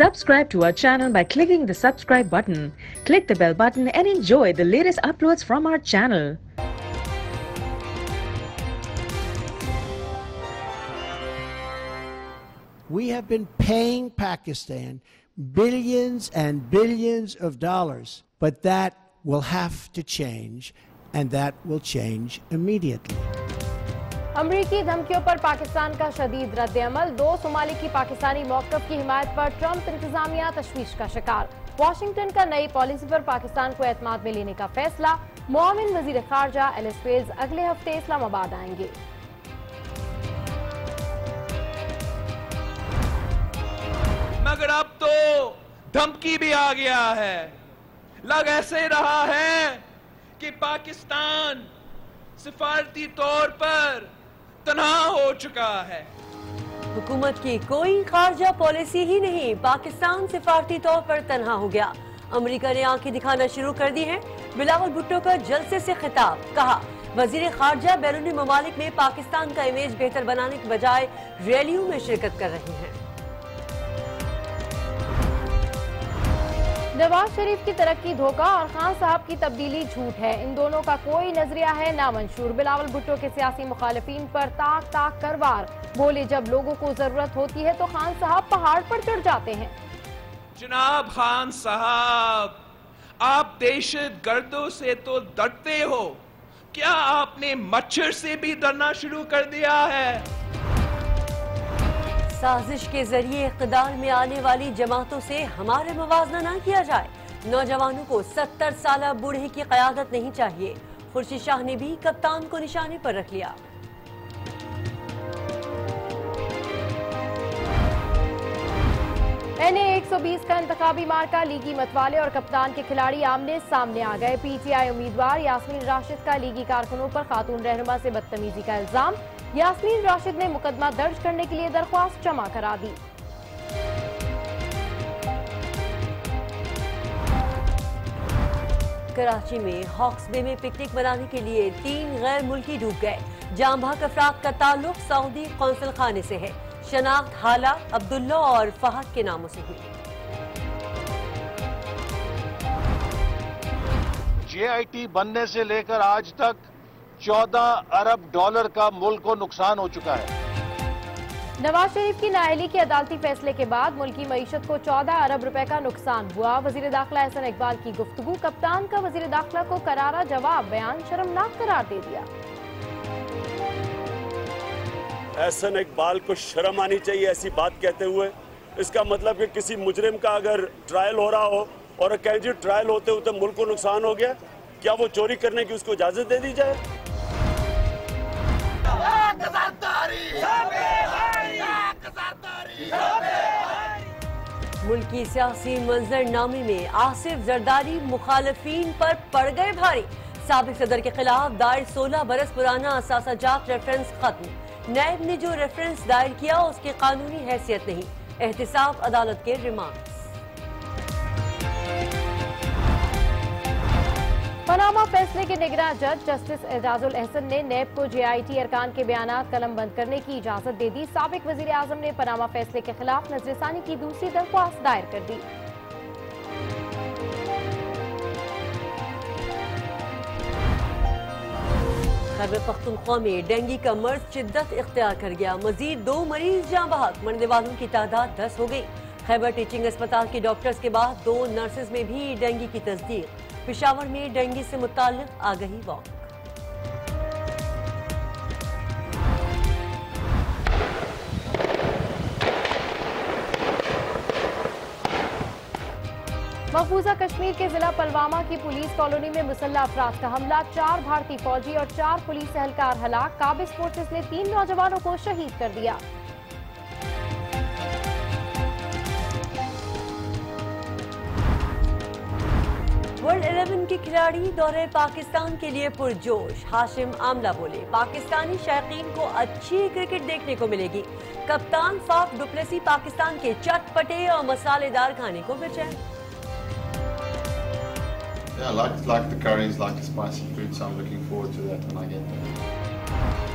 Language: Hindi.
Subscribe to our channel by clicking the subscribe button. Click the bell button and enjoy the latest uploads from our channel. We have been paying Pakistan billions and billions of dollars, but that will have to change, and that will change immediately. अमरीकी धमकियों पर पाकिस्तान का शदीद रद्द-ए-अमल। 2 सोमाली की पाकिस्तानी मौक़िफ़ की हिमायत पर ट्रंप इंतजामिया तशवीश का शिकार। वाशिंगटन का नई पॉलिसी पर पाकिस्तान को एतमाद में लेने का फैसला। मुआविन वज़ीर ख़ारजा एलिस वेल्स अगले हफ्ते इस्लामाबाद आएंगे। मगर अब तो धमकी भी आ गया है। लग ऐसे रहा है कि पाकिस्तान सिफारती तौर पर तन्हा हो चुका है। हुकूमत की कोई खारजा पॉलिसी ही नहीं, पाकिस्तान सिफारती तौर पर तन्हा हो गया। अमेरिका ने आंखें दिखाना शुरू कर दी है। बिलावल भुट्टो का जलसे से खिताब, कहा वजीर खारजा बैरूनी ममालिक में पाकिस्तान का इमेज बेहतर बनाने के बजाय रैलियों में शिरकत कर रहे हैं। नवाज शरीफ की तरक्की धोखा और खान साहब की तब्दीली झूठ है। इन दोनों का कोई नजरिया है ना मंशूर। बिलावल भुट्टो के सियासी मुखालिफिन पर ताक ताक कर वार। बोले जब लोगों को जरूरत होती है तो खान साहब पहाड़ पर चढ़ जाते हैं। जनाब खान साहब, आप दहशत गर्दों से तो डरते हो, क्या आपने मच्छर से भी डरना शुरू कर दिया है? साजिश के जरिए इक़्तिदार में आने वाली जमातों से हमारे मुवाजना ना किया जाए। नौजवानों को 70 साल बूढ़े की क़यादत नहीं चाहिए। खुर्शीद शाह ने भी कप्तान को निशाने पर रख लिया। NA 120 का इंतखाबी मार्का लीगी मतवाले और कप्तान के खिलाड़ी आमने सामने आ गए। PTI उम्मीदवार यास्मीन राशिद का लीगी कारकुनों पर खातून रहनुमा से बदतमीजी का इल्जाम। यास्मीन राशिद ने मुकदमा दर्ज करने के लिए दरख्वास्त जमा करा दी। कराची में हॉक्स बे में पिकनिक मनाने के लिए 3 गैर मुल्की डूब गए। जाम बहक अफराद का ताल्लुक सऊदी कौंसल खाने से है। शनाख्त हाला, अब्दुल्ला और फहद के नामों से हुई। JIT बनने से लेकर आज तक 14 अरब डॉलर का मुल्क को नुकसान हो चुका है। नवाज शरीफ की नाअहली के अदालती फैसले के बाद मुल्की मईशत को 14 अरब रुपए का नुकसान हुआ। वजीर दाखिला एहसन इकबाल की गुफ्तगू, कप्तान का वजीर दाखिला को करारा जवाब, बयान शर्मनाक करार दे दिया। एहसन इकबाल को शर्म आनी चाहिए ऐसी बात कहते हुए। इसका मतलब कि किसी मुजरिम का अगर ट्रायल हो रहा हो और कैंडी ट्रायल होते होते मुल्क को नुकसान हो गया, क्या वो चोरी करने की उसको इजाजत दे दी जाए? मुल्की सियासी मंजरनामे में आसिफ जरदारी मुखालिफिन पर पड़ गए भारी। साबिक सदर के खिलाफ दायर 16 बरस पुराना असासा जात रेफरेंस खत्म। नायब ने जो रेफरेंस दायर किया उसकी कानूनी हैसियत नहीं। एहतिसाब अदालत के रिमांड। पनामा फैसले के निगरान जज जस्टिस एजाजुल एहसन ने नैब को JIT अरकान के बयानात कलम बंद करने की इजाजत दे दी। साबिक वजीर आजम ने पनामा फैसले के खिलाफ नजरसानी की दूसरी दरख्वास्त दायर कर दी। खैबर पख्तूनख्वा में डेंगू का मर्ज शिद्दत इख्तियार कर गया। मजीद 2 मरीज जाँ बहक, मरने वालों की तादाद 10 हो गई। खैबर टीचिंग अस्पताल के डॉक्टर्स के बाद 2 नर्सेज में भी डेंगू की तस्दीक। पेशावर में डेंगू से मुताल्लिक आगही वॉक। महफूजा कश्मीर के जिला पुलवामा की पुलिस कॉलोनी में मुसल्लह अफराद का हमला। 4 भारतीय फौजी और 4 पुलिस एहलकार हलाक। काबिज फोर्सेस ने 3 नौजवानों को शहीद कर दिया। वर्ल्ड 11 के खिलाड़ी दौरे पाकिस्तान के लिए पुरजोश। हाशिम आमला बोले पाकिस्तानी शायकीन को अच्छी क्रिकेट देखने को मिलेगी। कप्तान फाफ डुप्लेसी पाकिस्तान के चटपटे और मसालेदार खाने को बेचैन। Yeah, I like the curries, like the spicy food, so I'm looking forward to that when I get there.